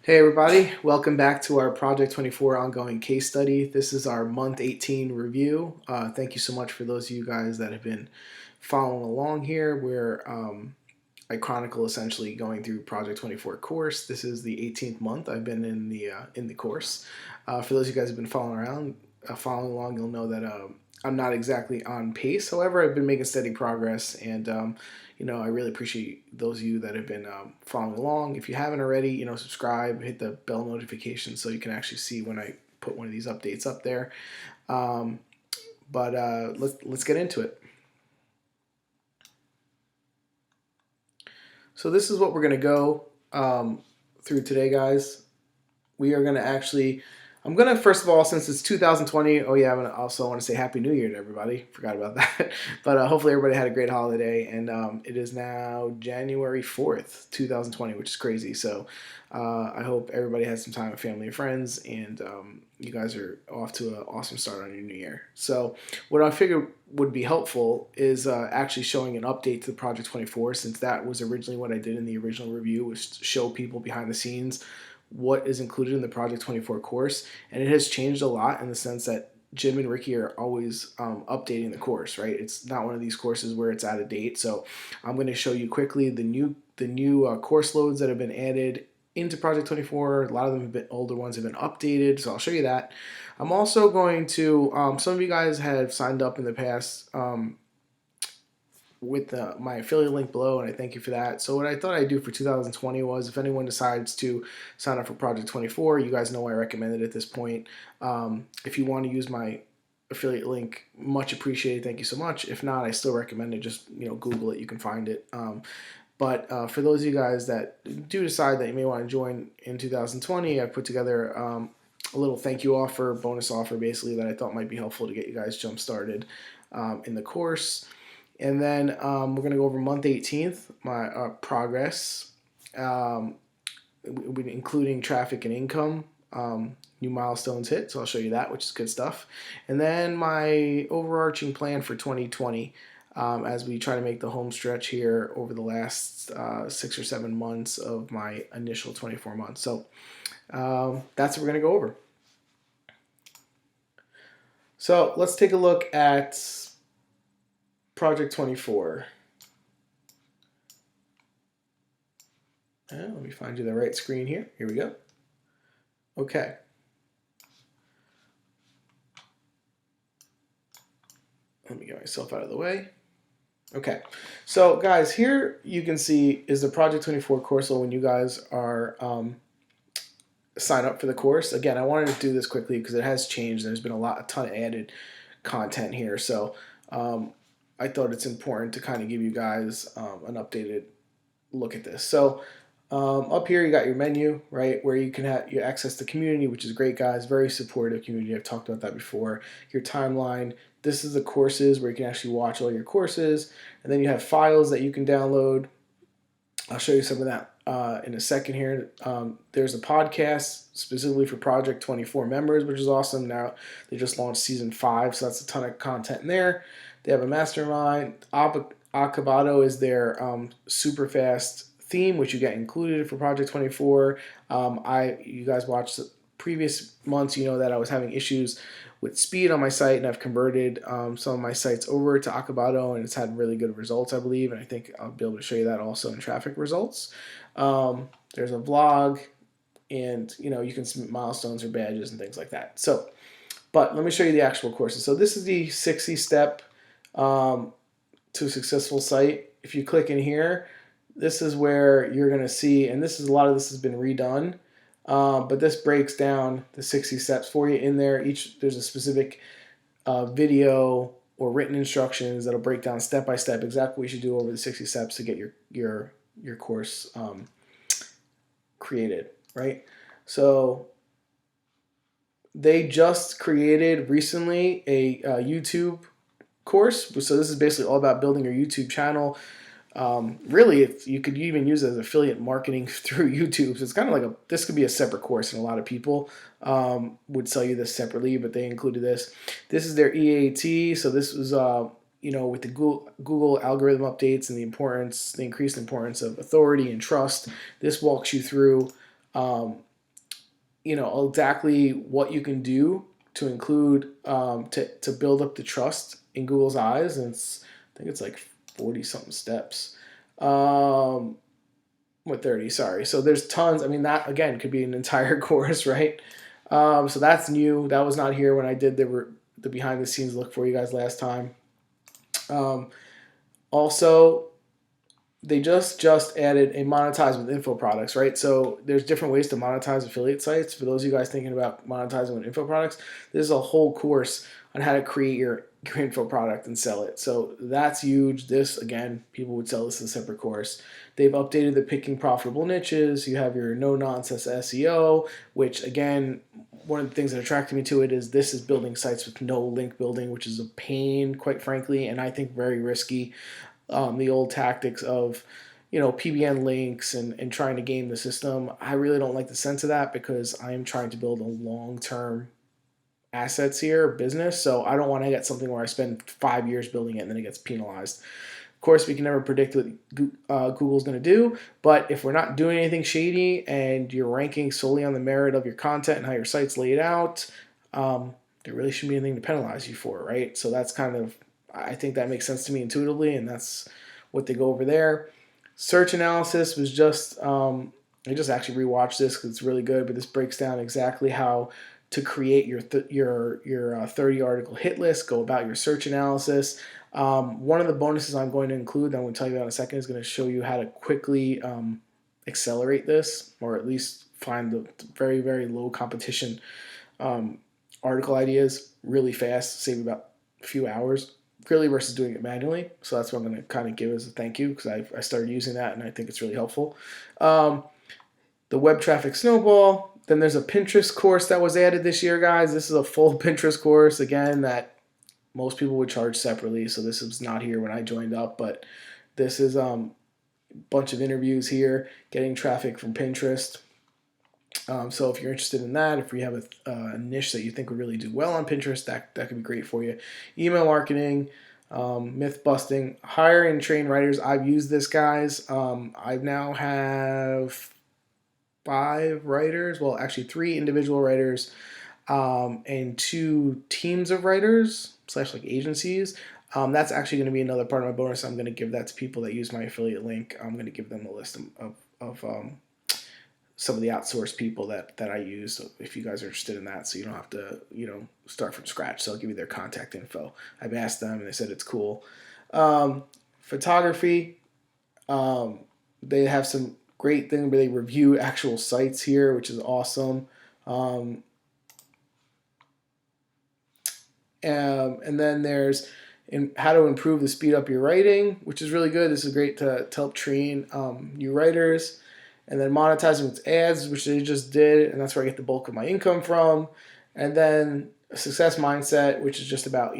Hey everybody, welcome back to our Project 24 ongoing case study. This is our month 18 review. Thank you so much for those of you guys that have been following along here where I chronicle essentially going through Project 24 course. This is the 18th month I've been in the course. For those of you guys who have been following along, you'll know that I'm not exactly on pace. However, I've been making steady progress, and I really appreciate those of you that have been following along. If you haven't already, subscribe, hit the bell notification so you can actually see when I put one of these updates up there. But let's get into it. So this is what we're going to go through today, guys. We are going to actually, I'm going to, first of all, since it's 2020, oh yeah, I also want to say Happy New Year to everybody. Forgot about that. But hopefully everybody had a great holiday. And it is now January 4th, 2020, which is crazy. So I hope everybody has some time with family and friends, and you guys are off to an awesome start on your new year. So what I figured would be helpful is actually showing an update to the Project 24, since that was originally what I did in the original review, was to show people behind the scenes what is included in the Project 24 course. And it has changed a lot in the sense that Jim and Ricky are always updating the course, right? It's not one of these courses where it's out of date. So I'm going to show you quickly the new course loads that have been added into Project 24. A lot of them have been, older ones have been updated, so I'll show you that. I'm also going to, some of you guys have signed up in the past with my affiliate link below, and I thank you for that. So what I thought I'd do for 2020 was, if anyone decides to sign up for Project 24, you guys know I recommend it at this point. If you want to use my affiliate link, much appreciated. Thank you so much. If not, I still recommend it. Just Google it. You can find it. But for those of you guys that do decide that you may want to join in 2020, I put together a little thank you offer, bonus offer, basically, that I thought might be helpful to get you guys jump started in the course. And then we're going to go over month 18th, my progress, including traffic and income, new milestones hit. So I'll show you that, which is good stuff. And then my overarching plan for 2020, as we try to make the home stretch here over the last 6 or 7 months of my initial 24 months. So that's what we're going to go over. So let's take a look at Project 24. Let me find you the right screen here. Here we go. Okay. Let me get myself out of the way. Okay. So guys, here you can see is the Project 24 course load when you guys are sign up for the course. Again, I wanted to do this quickly because it has changed. There's been a ton of added content here. So I thought it's important to kind of give you guys an updated look at this. So up here you got your menu, right, where you can have your access to community, which is great, guys. Very supportive community. I've talked about that before. Your timeline. This is the courses where you can actually watch all your courses. And then you have files that you can download. I'll show you some of that in a second here. There's a podcast specifically for Project 24 members, which is awesome. Now they just launched season 5, so that's a ton of content in there. They have a mastermind. Acabado is their super fast theme, which you get included for Project 24. You guys watched the previous months, you know that I was having issues with speed on my site, and I've converted some of my sites over to Acabado, and it's had really good results, I believe, and I think I'll be able to show you that also in traffic results. There's a vlog, and you can submit milestones or badges and things like that. So, but let me show you the actual courses. So this is the 60-step to a successful site. If you click in here, this is where you're going to see, and a lot of this has been redone, but this breaks down the 60 steps for you in there. There's a specific video or written instructions that'll break down step by step exactly what you should do over the 60 steps to get your course created, right? So they just created recently a YouTube course. So this is basically all about building your YouTube channel. Really, you could even use it as affiliate marketing through YouTube. So it's kind of like this could be a separate course, and a lot of people would sell you this separately, but they included this. This is their EAT. So this was with the Google algorithm updates and the increased importance of authority and trust. This walks you through exactly what you can do to include to build up the trust in Google's eyes, and I think it's like 40 something steps. Um, what 30? Sorry. So there's tons. I mean, that again could be an entire course, right? So that's new. That was not here when I did the behind the scenes look for you guys last time. Um, Also, they just added a monetize with info products, right? So there's different ways to monetize affiliate sites. For those of you guys thinking about monetizing with info products, there's a whole course on how to create your info product and sell it. So that's huge. This again, people would sell this as a separate course. They've updated the picking profitable niches. You have your no nonsense SEO, which again, one of the things that attracted me to it is this is building sites with no link building, which is a pain, quite frankly, and I think very risky. The old tactics of PBN links and trying to game the system. I really don't like the sense of that because I'm trying to build a long-term assets here, business. So I don't want to get something where I spend 5 years building it and then it gets penalized. Of course, we can never predict what Google's going to do, but if we're not doing anything shady and you're ranking solely on the merit of your content and how your site's laid out, there really shouldn't be anything to penalize you for, right? So that's kind of, I think that makes sense to me intuitively, and that's what they go over there. Search analysis was I just actually rewatched this because it's really good, but this breaks down exactly how to create your 30 article hit list, go about your search analysis. One of the bonuses I'm going to include, that I'm going to tell you about in a second, is going to show you how to quickly accelerate this, or at least find the very, very low competition article ideas really fast, save about a few hours, really, versus doing it manually. So that's what I'm going to kind of give as a thank you because I started using that and I think it's really helpful. The web traffic snowball. Then there's a Pinterest course that was added this year, guys. This is a full Pinterest course, again, that most people would charge separately. So this was not here when I joined up, but this is a bunch of interviews here, getting traffic from Pinterest. So if you're interested in that, if you have a niche that you think would really do well on Pinterest, that could be great for you. Email marketing, myth busting, hire and train writers. I've used this, guys. I now have 5 writers. Well, actually 3 individual writers and 2 teams of writers / like agencies. That's actually going to be another part of my bonus. I'm going to give that to people that use my affiliate link. I'm going to give them a list of some of the outsourced people that I use, so if you guys are interested in that, so you don't have to start from scratch. So I'll give you their contact info. I've asked them and they said it's cool. Photography, they have some great thing where they review actual sites here, which is awesome. And then there's how to improve the speed up your writing, which is really good. This is great to help train new writers. And then monetizing with ads, which they just did, and that's where I get the bulk of my income from. And then a success mindset, which is just about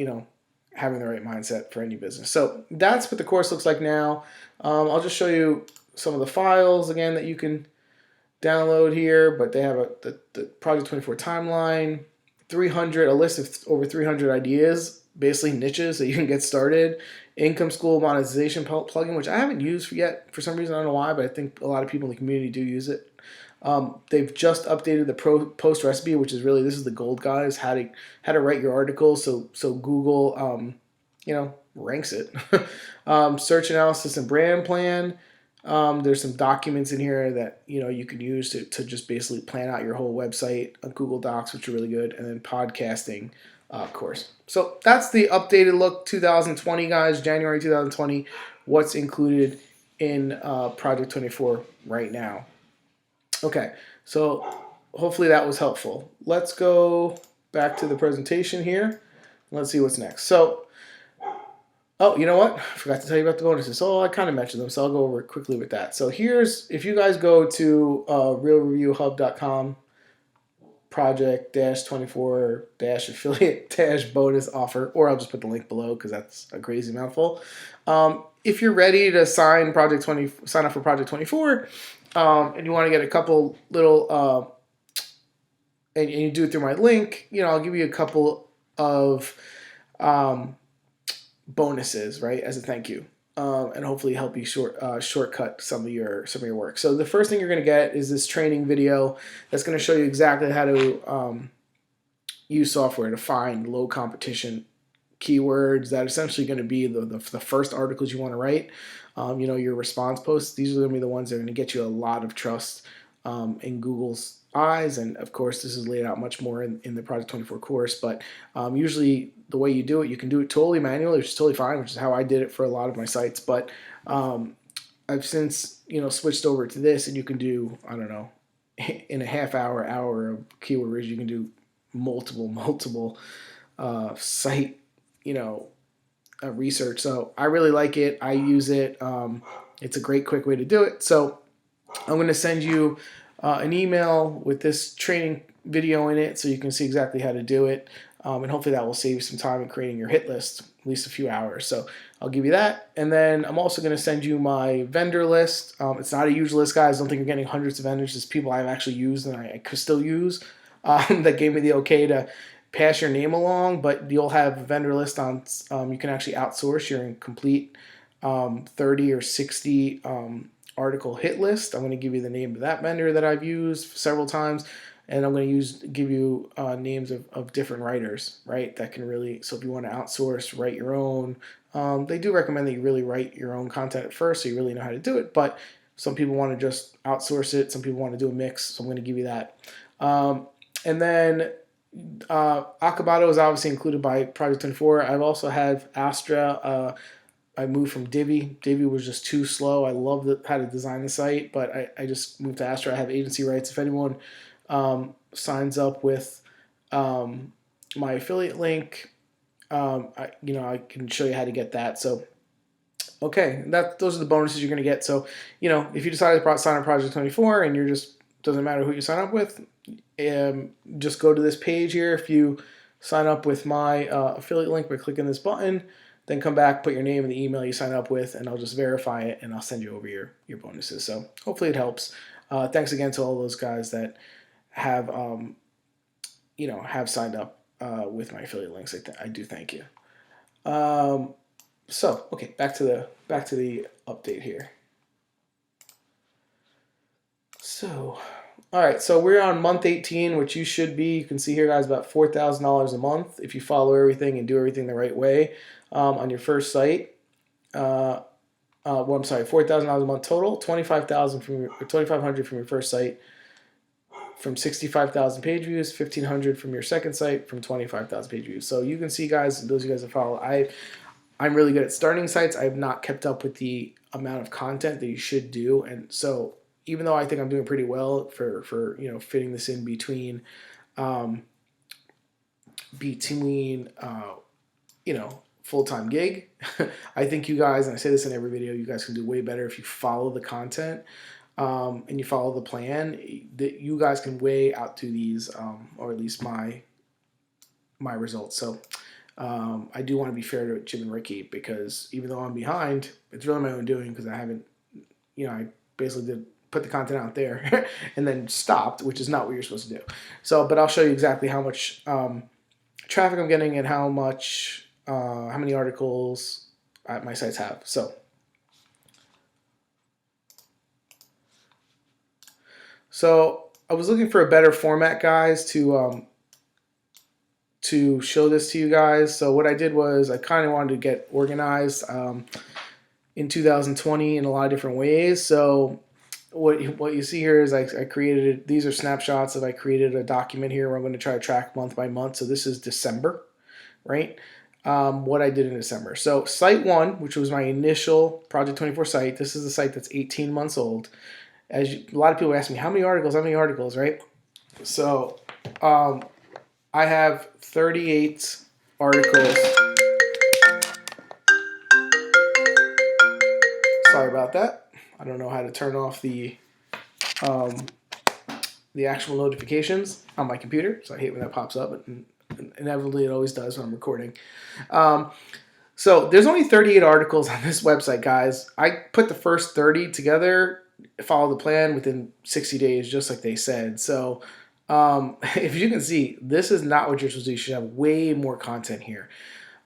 having the right mindset for any business. So that's what the course looks like now. I'll just show you some of the files again that you can download here, but they have the Project 24 timeline, a list of over 300 ideas, basically niches that you can get started. Income School monetization plugin, which I haven't used yet for some reason. I don't know why, but I think a lot of people in the community do use it. They've just updated the post recipe, which is really, this is the gold, guys. How to write your articles so Google ranks it. Search analysis and brand plan. There's some documents in here that you can use to just basically plan out your whole website on Google Docs, which are really good, and then podcasting course. So that's the updated look 2020, guys, January 2020. What's included in Project 24 right now. Okay, so hopefully that was helpful. Let's go back to the presentation here. Let's see what's next. So, oh, you know what? I forgot to tell you about the bonuses. So I kind of mentioned them, so I'll go over it quickly with that. So if you guys go to realreviewhub.com, project-24-affiliate-bonus offer, or I'll just put the link below because that's a crazy mouthful. If you're ready to sign up for Project 24, and you want to get a couple little, and you do it through my link, I'll give you a couple of bonuses, right, as a thank you. and hopefully help you shortcut some of your work. So the first thing you're going to get is this training video that's going to show you exactly how to use software to find low competition keywords that are essentially going to be the first articles you want to write. You know, your response posts, these are going to be the ones that are going to get you a lot of trust in Google's eyes. And of course, this is laid out much more in the Project 24 course. But usually the way you do it, you can do it totally manually, which is totally fine, which is how I did it for a lot of my sites. But I've since, you know, switched over to this, and you can do, I don't know, in a half hour of keyword research, you can do multiple site, you know, research. So I really like it. I use it. It's a great, quick way to do it. So I'm going to send you an email with this training video in it so you can see exactly how to do it. And hopefully that will save you some time in creating your hit list, at least a few hours. So I'll give you that. And then I'm also going to send you my vendor list. It's not a huge list, guys. Don't think you're getting hundreds of vendors. It's people I've actually used and I could still use that gave me the okay to pass your name along. But you'll have a vendor list on, you can actually outsource your complete 30 or 60 article hit list. I'm going to give you the name of that vendor that I've used several times, and I'm going to give you names of different writers, right? That can really, so if you want to outsource, write your own. They do recommend that you really write your own content at first, so you really know how to do it. But some people want to just outsource it. Some people want to do a mix, so I'm going to give you that. And then Acabado is obviously included by Project 24. I've also had Astra. I moved from Divi. Divi was just too slow. I love how to design the site, but I just moved to Astra. I have agency rights. If anyone signs up with my affiliate link, I can show you how to get that. So, okay, those are the bonuses you're going to get. So, if you decide to sign up Project 24 and doesn't matter who you sign up with, just go to this page here. If you sign up with my affiliate link by clicking this button, then come back, put your name and the email you sign up with, and I'll just verify it, and I'll send you over your bonuses. So hopefully it helps. Thanks again to all those guys that have signed up with my affiliate links. I do thank you. So okay, back to the update here. So, all right, so we're on month 18, which you should be. You can see here, guys, about $4,000 a month if you follow everything and do everything the right way on your first site. I'm sorry, $4,000 a month total, $2,500 from your first site, from 65,000 page views, 1,500 from your second site, from 25,000 page views. So you can see, guys, those of you guys that follow, I'm really good at starting sites. I have not kept up with the amount of content that you should do, and so even though I think I'm doing pretty well for fitting this in between full-time gig, I think you guys, and I say this in every video, you guys can do way better if you follow the content and you follow the plan. That you guys can way outdo these, or at least my results. So I do want to be fair to Jim and Ricky, because even though I'm behind, it's really my own doing, because I haven't, I basically put the content out there and then stopped, which is not what you're supposed to do. So, but I'll show you exactly how much traffic I'm getting and how many articles my sites have. So I was looking for a better format, guys, to show this to you guys. So what I did was I kind of wanted to get organized in 2020 in a lot of different ways. So what you see here is I created, these are snapshots I created a document here where I'm going to try to track month by month. So this is December, right? What I did in December. So site 1, which was my initial Project 24 site, this is the site that's 18 months old. A lot of people ask me, how many articles, right? So I have 38 articles. Sorry about that. I don't know how to turn off the actual notifications on my computer, so I hate when that pops up, and inevitably it always does when I'm recording. So there's only 38 articles on this website, guys. I put the first 30 together, follow the plan within 60 days, just like they said. So if you can see, this is not what you're supposed to do. You should have way more content here.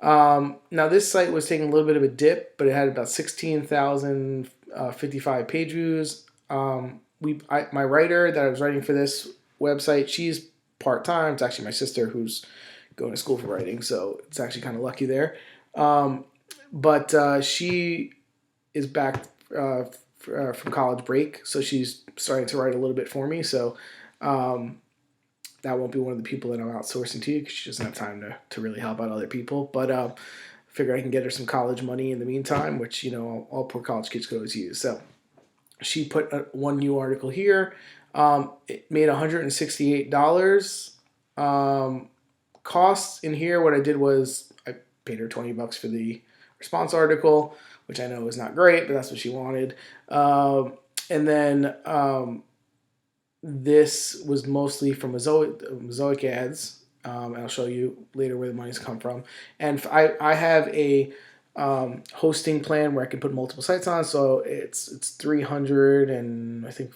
Now this site was taking a little bit of a dip, but it had about 16,055 page views. My writer that I was writing for this website, she's part-time. It's actually my sister who's going to school for writing, so it's actually kind of lucky there. But she is back from college break, so she's starting to write a little bit for me. So that won't be one of the people that I'm outsourcing to, because she doesn't have time to really help out other people. But figure I can get her some college money in the meantime, which, you know, all poor college kids could always use. So she put one new article here. It made $168. Costs in here, what I did was I paid her $20 for the response article, which I know is not great, but that's what she wanted. And then this was mostly from Mosaic ads, and I'll show you later where the money's come from. And I have a hosting plan where I can put multiple sites on, so it's $300 and I think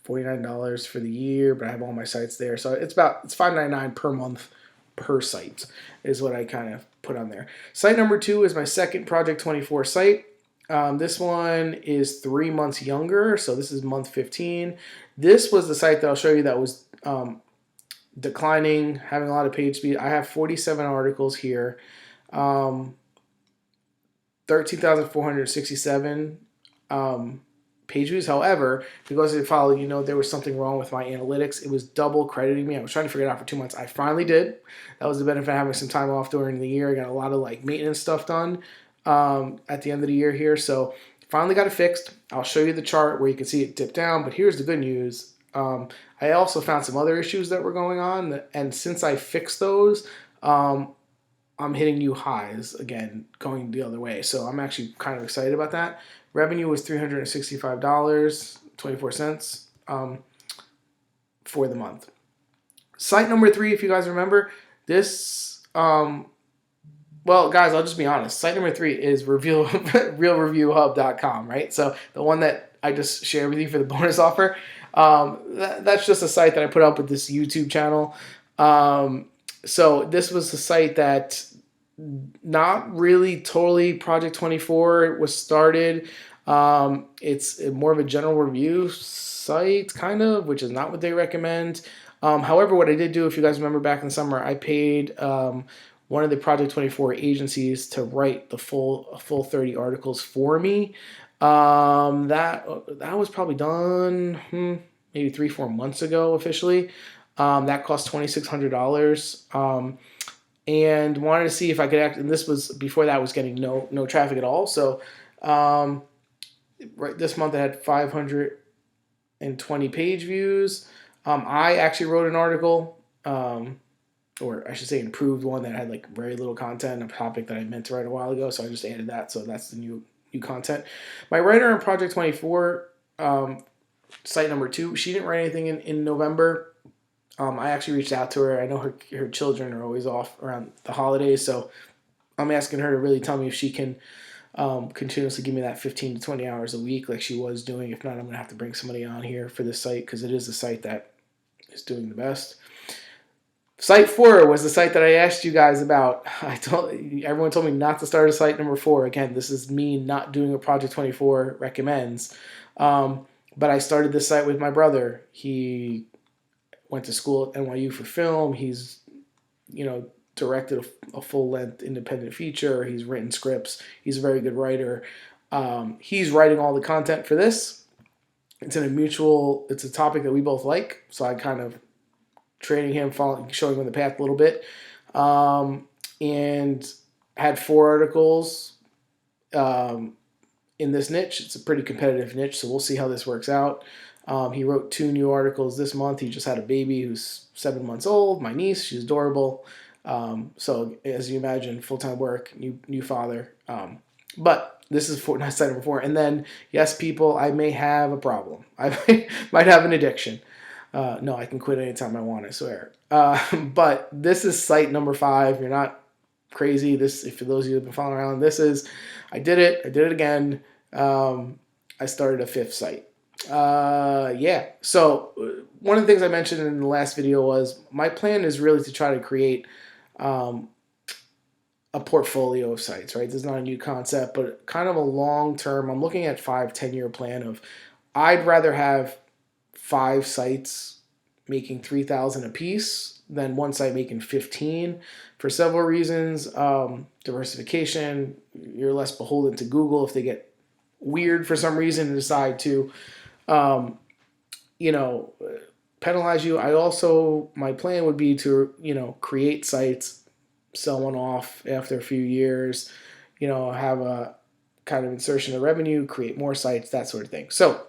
$49 for the year, but I have all my sites there, so it's $5.99 per month per site is what I kind of put on there. Site number 2 is my second Project 24 site. This one is 3 months younger, so this is month 15. This was the site that I'll show you that was declining, having a lot of page speed. I have 47 articles here, 13,467 page views. However, because it followed, you know, there was something wrong with my analytics. It was double crediting me. I was trying to figure it out for 2 months. I finally did. That was the benefit of having some time off during the year. I got a lot of like maintenance stuff done at the end of the year here. So finally got it fixed. I'll show you the chart where you can see it dip down. But here's the good news. I also found some other issues that were going on. And since I fixed those, I'm hitting new highs again, going the other way. So I'm actually kind of excited about that. Revenue was $365.24 for the month. Site number 3, if you guys remember, this, well, guys, I'll just be honest. Site number 3 is realreviewhub.com, right? So the one that I just shared with you for the bonus offer, that's just a site that I put up with this YouTube channel. So this was the site that not really totally Project 24 was started. It's more of a general review site, kind of, which is not what they recommend. However, what I did do, if you guys remember back in the summer, I paid one of the Project 24 agencies to write the full 30 articles for me. That was probably done maybe 3-4 months ago officially. That cost $2,600. And wanted to see if I could act. And this was before that was getting no traffic at all. So right this month I had 520 page views. I actually wrote an article, or I should say improved one that had like very little content, a topic that I meant to write a while ago. So I just added that. So that's the new content. My writer on Project 24, site number 2, she didn't write anything in November. I actually reached out to her. I know her children are always off around the holidays, so I'm asking her to really tell me if she can continuously give me that 15 to 20 hours a week like she was doing. If not, I'm going to have to bring somebody on here for this site because it is the site that is doing the best. Site 4 was the site that I asked you guys about. Everyone told me not to start a site number 4. Again, this is me not doing what Project 24 recommends. But I started this site with my brother. He went to school at NYU for film. He's, directed a full-length independent feature. He's written scripts. He's a very good writer. He's writing all the content for this. It's a topic that we both like. So I kind of training him, showing him the path a little bit. And had 4 articles in this niche. It's a pretty competitive niche, so we'll see how this works out. He wrote 2 new articles this month. He just had a baby who's 7 months old. My niece, she's adorable. So as you imagine, full-time work, new father. But this is not site number 4. And then, yes, people, I may have a problem. I might have an addiction. No, I can quit anytime I want, I swear. But this is site number 5. You're not crazy. If for those of you who've been following around, I did it again. I started a 5th site. So one of the things I mentioned in the last video was my plan is really to try to create a portfolio of sites, right? This is not a new concept, but kind of a long term. I'm looking at 5-10 year plan of I'd rather have 5 sites making 3,000 a piece than one site making 15 for several reasons. Diversification, you're less beholden to Google if they get weird for some reason and decide to, um, you know, penalize you. My plan would be to, create sites, sell one off after a few years, have a kind of insertion of revenue, create more sites, that sort of thing. So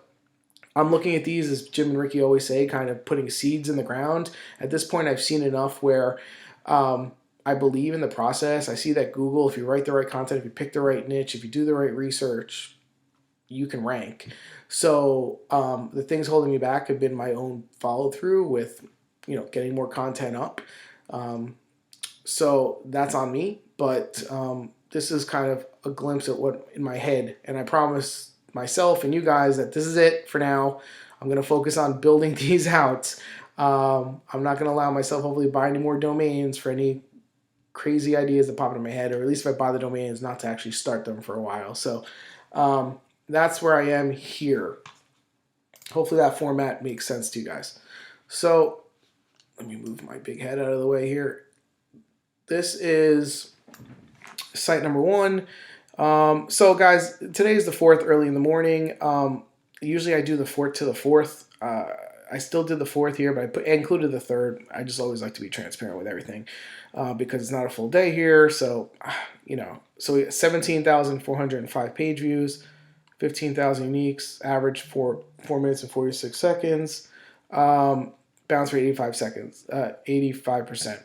I'm looking at these, as Jim and Ricky always say, kind of putting seeds in the ground. At this point, I've seen enough where I believe in the process. I see that Google, if you write the right content, if you pick the right niche, if you do the right research, you can rank. So the things holding me back have been my own follow through with, getting more content up. So that's on me. But this is kind of a glimpse at what in my head, and I promise myself and you guys that this is it for now. I'm going to focus on building these out. I'm not going to allow myself hopefully buy any more domains for any crazy ideas that pop into my head, or at least if I buy the domains, not to actually start them for a while. So that's where I am here. Hopefully that format makes sense to you guys. So let me move my big head out of the way here. This is site number 1. So guys, today is the 4th, early in the morning. Usually I do the 4th to the 4th. I still did the 4th here, but I included the 3rd. I just always like to be transparent with everything because it's not a full day here. So, so we got 17,405 page views, 15,000 uniques, average 4 minutes and 46 seconds, bounce rate 85 seconds, 85%.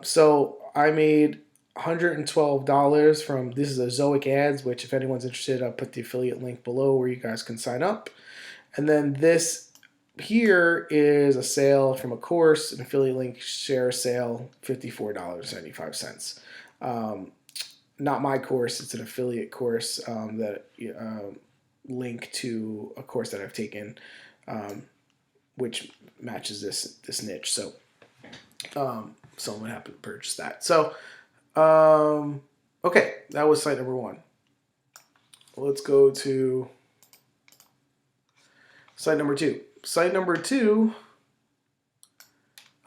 So I made $112 from, this is a Zoic Ads, which if anyone's interested, I'll put the affiliate link below where you guys can sign up. And then this here is a sale from a course, an affiliate link share sale, $54.75. Not my course, it's an affiliate course that link to a course that I've taken, which matches this niche. So someone happened to purchase that. So okay, that was site number 1. Let's go to site number 2. Site number 2,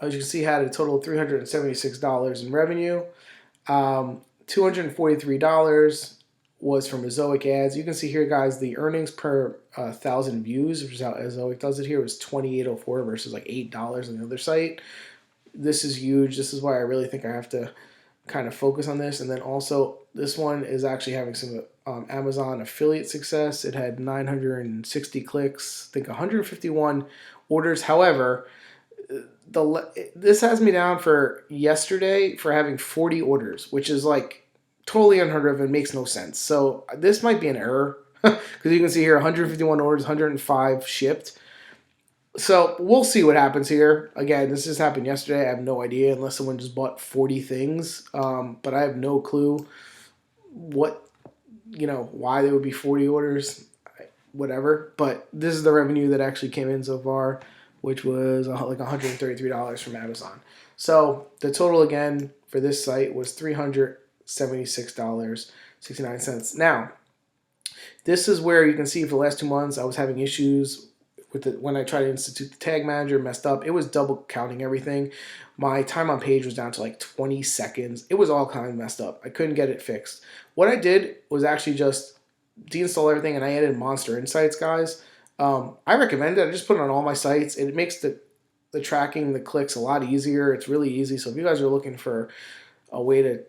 as you can see, had a total of $376 in revenue. $243 was from Zoic Ads. You can see here, guys, the earnings per 1,000 views, which is how Zoic does it here, was $28.04 versus like $8 on the other site. This is huge. This is why I really think I have to kind of focus on this. And then also, this one is actually having some Amazon affiliate success. It had 960 clicks, I think 151 orders. However, this has me down for yesterday for having 40 orders, which is like totally unheard of and makes no sense. So this might be an error because you can see here 151 orders, 105 shipped. So we'll see what happens here. Again, this just happened yesterday. I have no idea unless someone just bought 40 things. But I have no clue what, why there would be 40 orders, whatever. But this is the revenue that actually came in so far, which was like $133 from Amazon. So the total again for this site was $376.69. Now, this is where you can see for the last 2 months I was having issues with it when I tried to institute the tag manager, messed up. It was double counting everything. My time on page was down to like 20 seconds. It was all kind of messed up. I couldn't get it fixed. What I did was actually just deinstall everything and I added Monster Insights, guys. I recommend it. I just put it on all my sites. It makes the tracking the clicks a lot easier. It's really easy. So if you guys are looking for a way to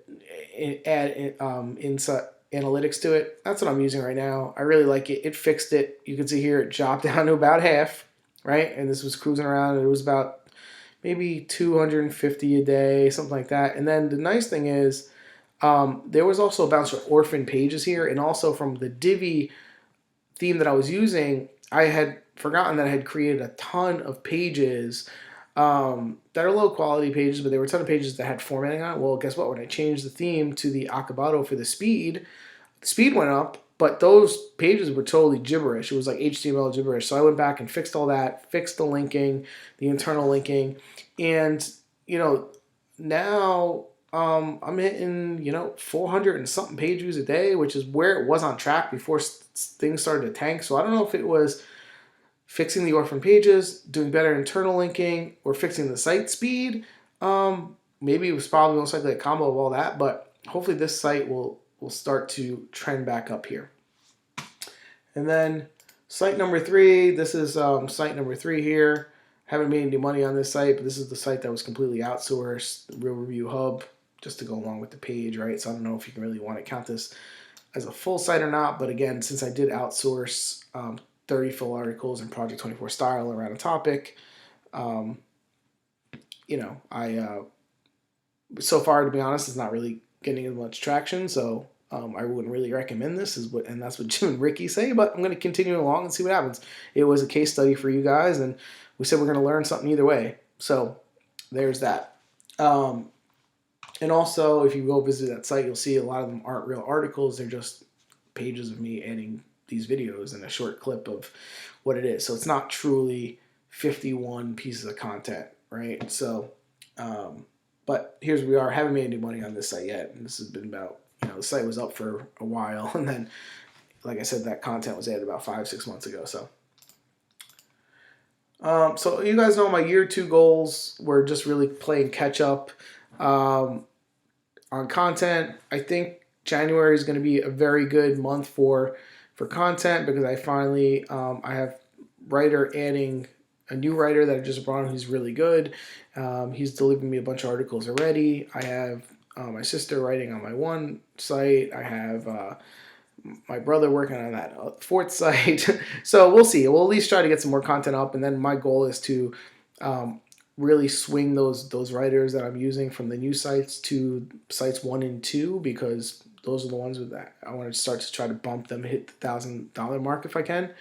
add insight analytics to it, that's what I'm using right now. I really like it. It fixed it. You can see here it dropped down to about half, right? And this was cruising around. It was about maybe 250 a day, something like that. And then the nice thing is there was also a bunch of orphan pages here, and also from the Divi theme that I was using, I had forgotten that I had created a ton of pages that are low quality pages, but there were a ton of pages that had formatting on it. Well, guess what? When I changed the theme to the Acabado for the speed went up, but those pages were totally gibberish. It was like HTML gibberish. So I went back and fixed all that, fixed the linking, the internal linking, and now I'm hitting, 400 and something page views a day, which is where it was on track before things started to tank. So I don't know if it was fixing the orphan pages, doing better internal linking, or fixing the site speed. Maybe it was probably most likely a combo of all that, but hopefully this site will start to trend back up here. And then site number 3, this is site number 3 here. Haven't made any money on this site, but this is the site that was completely outsourced, the Real Review Hub, just to go along with the page, right? So I don't know if you can really want to count this as a full site or not, but again, since I did outsource 30 full articles in Project 24 style around a topic, I so far, to be honest, it's not really getting as much traction, so I wouldn't really recommend this, and that's what Jim and Ricky say, but I'm going to continue along and see what happens. It was a case study for you guys, and we said we're going to learn something either way. So there's that. And also, if you go visit that site, you'll see a lot of them aren't real articles. They're just pages of me adding these videos and a short clip of what it is. So it's not truly 51 pieces of content, right? So, but here's where we are. I haven't made any money on this site yet. And this has been about, the site was up for a while. And then, like I said, that content was added about 5-6 months ago. So you guys know my year 2 goals were just really playing catch up on content. I think January is going to be a very good month for content because I finally I have a new writer that I just brought on who's really good. He's delivering me a bunch of articles already. I have my sister writing on my one site. I have my brother working on that 4th site. So we'll see. We'll at least try to get some more content up, and then my goal is to really swing those writers that I'm using from the new sites to sites 1 and 2, because those are the ones with that I want to start to try to bump them, hit the $1,000 mark if I can.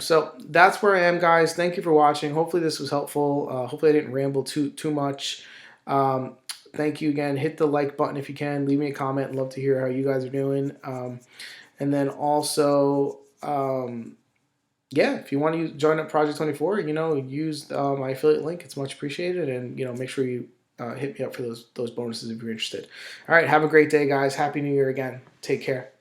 So that's where I am, guys. Thank you for watching. Hopefully this was helpful. Hopefully I didn't ramble too much. Thank you again. Hit the like button if you can. Leave me a comment. I'd love to hear how you guys are doing. And then also, if you want to join up Project 24, use my affiliate link. It's much appreciated. And, make sure you hit me up for those bonuses if you're interested. All right. Have a great day, guys. Happy New Year again. Take care.